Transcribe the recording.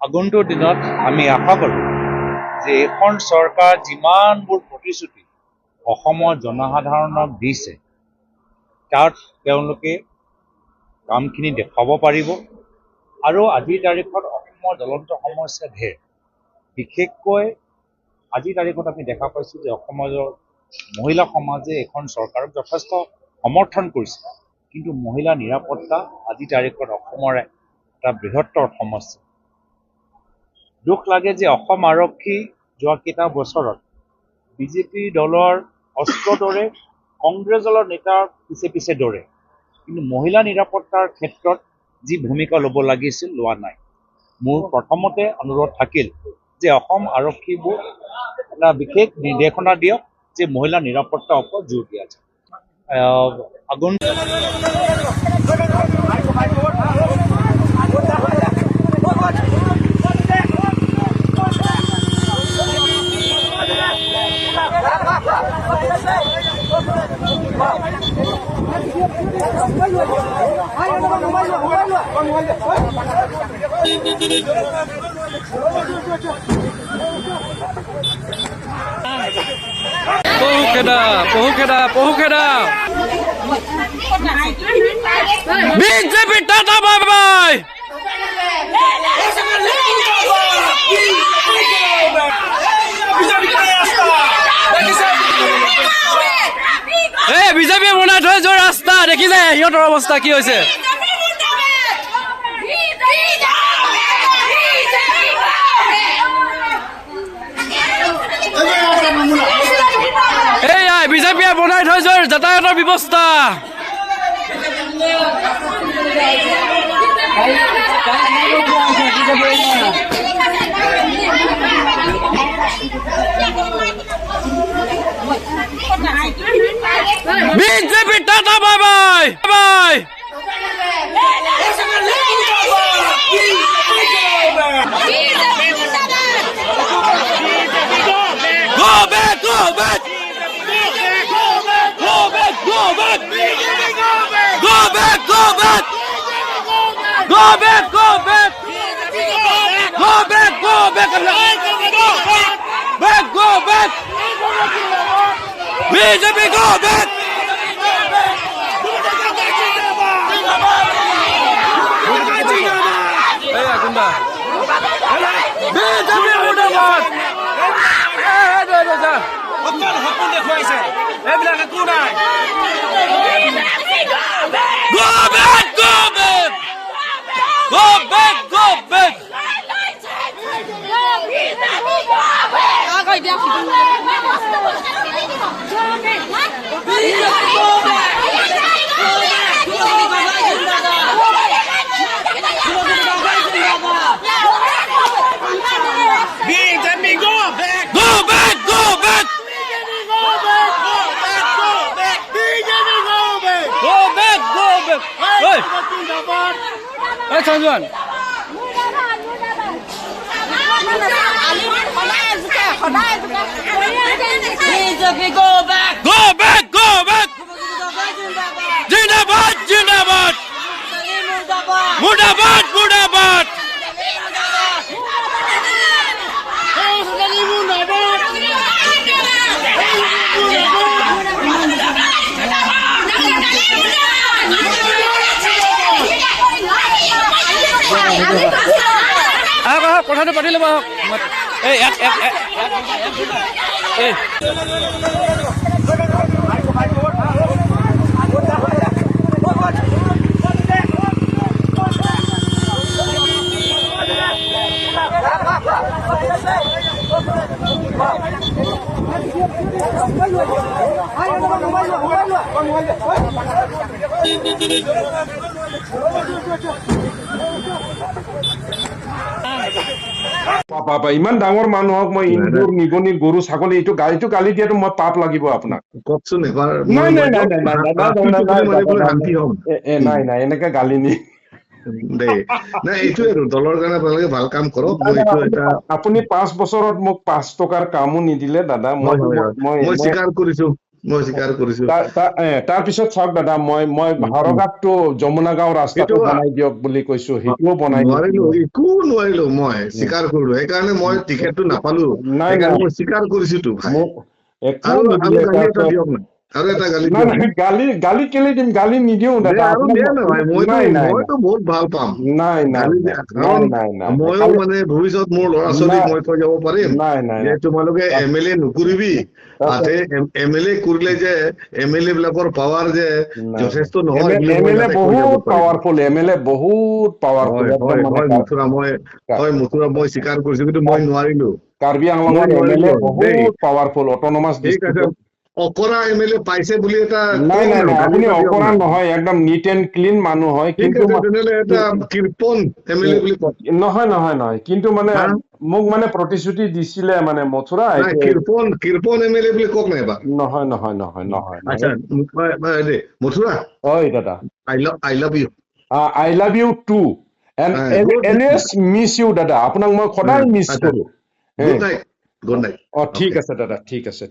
আগন্তুক দিনত আমি আশা কৰোঁ যে এইখন চৰকাৰ যিমানবোৰ প্ৰতিশ্ৰুতি অসমৰ জনসাধাৰণক দিছে তাত তেওঁলোকে কামখিনি দেখুৱাব পাৰিব আৰু আজিৰ তাৰিখত অসমৰ জ্বলন্ত সমস্যা ঢেৰ। বিশেষকৈ আজিৰ তাৰিখত আমি দেখা পাইছোঁ যে অসমৰ মহিলা সমাজে এইখন চৰকাৰক যথেষ্ট সমৰ্থন কৰিছে, কিন্তু মহিলা নিৰাপত্তা আজিৰ তাৰিখত অসমৰ এটা বৃহত্তৰ সমস্যা। দুখ লাগে যে অসম আৰক্ষী যোৱা কেইটা বছৰত বিজেপি দলৰ অস্ত্ৰ দৰে কংগ্ৰেছ দলৰ নেতাৰ পিছে পিছে দৰে, কিন্তু মহিলা নিৰাপত্তাৰ ক্ষেত্ৰত যি ভূমিকা ল'ব লাগিছিল লোৱা নাই। মোৰ প্ৰথমতে অনুৰোধ থাকিল যে অসম আৰক্ষীবোৰ এটা বিশেষ নিৰ্দেশনা দিয়ক যে মহিলা নিৰাপত্তাৰ ওপৰত জোৰ দিয়া যায়। Pohukeda. BJP Tata bye bye. BJP বনাই থৈ যোৱা ৰাস্তা দেখিছে সিহঁতৰ অৱস্থা কি হৈছে। বিজেপিয়ে বনাই থৈ যোৱা যাতায়াতৰ ব্যৱস্থা BJP tata bye bye bye. Go back, go back. Go back, go back. Go back, go back. Go back, go back. Go back, go back. Back, go back. BJP, go back. Hey, Agunda. BJP, Mudabad. Hakun দেখুৱাইছে এইবিলাক একো নাই। Go back, go back. Go back, go back. Hey, Sanjuan. Go back. Go back, go back. Jindabad, Jindabad. Mudabad, Mudabad. কথাটো পাতি ল'ব। Papa ইমান ডাঙৰ মানুহক মই ইন্দুৰ নিগনি গৰু ছাগলী এইটো গালি দিয়াটো মই পাপ লাগিব আপোনাক কওকচোন এবাৰ। নাই নাই এনেকে গালি নি দেই নাই, এইটোৱে আৰু দলৰ কাৰণে আপোনালোকে ভাল কাম কৰক। আপুনি 5 বছৰত মোক 5 টকাৰ কামো নিদিলে দাদা। মই স্বীকাৰ কৰিছো, মই স্বীকাৰ কৰিছো তাৰ পিছত চাওক দাদা মই হৰগাঁৱটো যমুনা গাঁও ৰাস্তাটো সেইটো বনাই দিয়ক বুলি কৈছো, সেইটোও বনাই নোৱাৰিলো, দিয়ক। একো নোৱাৰিলো, মই স্বীকাৰ কৰিলো, সেইকাৰণে মই টিকেটটো নাপালো, নাই সেইকাৰণে মই স্বীকাৰ কৰিছো তো ভাই। মোক একো আৰু নিদিলে গালি এটা তাৰপিছত দিয়ক না, আৰু এটা গালি নাই দিয়ক নাই, গালি কেলে দিম, গালি নিদিও দে, দাদা আৰু দিয়া নহয়, নাই মইতো বহুত ভাল পাম নাই নাই গালি দিয়া, কাৰণ নাই ময়ো খালি- মানে ভৱিষ্যত মোৰ ল'ৰা ছোৱালীক মই থৈ যাব পাৰিম নাই যে তোমালোকে MLA নকৰিবি, তাতে MLA কৰিলে যে MLA বিলাকৰ পাৱাৰ যে যথেষ্ট নহয় বুলি মই MLA যাতে কৈ যাব বহুত পাৰিম। পাৱাৰফুল, MLA বহুত পাৱাৰফুল, হয় একদম হয় মানে হয় মথুৰা, মই স্বীকাৰ কৰিছো, কিন্তু মই নোৱাৰিলো। কাৰ্বি মই আংলঙৰ নোৱাৰিলো MLA দেই, বহুত পাৱাৰফুল, অটনমাছ ঠিক আছে, ডিষ্ট্ৰিক্ট। অকৰা MLA পাইছে বুলি এটা নাই কওক নাই না, নাই, গালি আপুনি এটা দিয়ক অকৰা না। নহয়, একদম নিট এণ্ড ক্লিন মানুহ হয়, ঠিক কিন্তু আছে, তেনেহলে এটা কৃপন MLA বুলি কওক। নহয়, কিন্তু মানে হা? মোক মানে প্ৰতিশ্ৰুতি দিছিলে মানে মথুৰা নাই, কৃপন MLA বুলি কওক না এবাৰ। নহয় আচ্ছা, মথুৰা, ঐ দাদা, I love you. I love you too and Good always miss you দাদা, আপোনাক মই সদায় মিছ আচ্ছা, কৰো। good night, good night. ঠিক Okay. আছে দাদা, ঠিক আছে।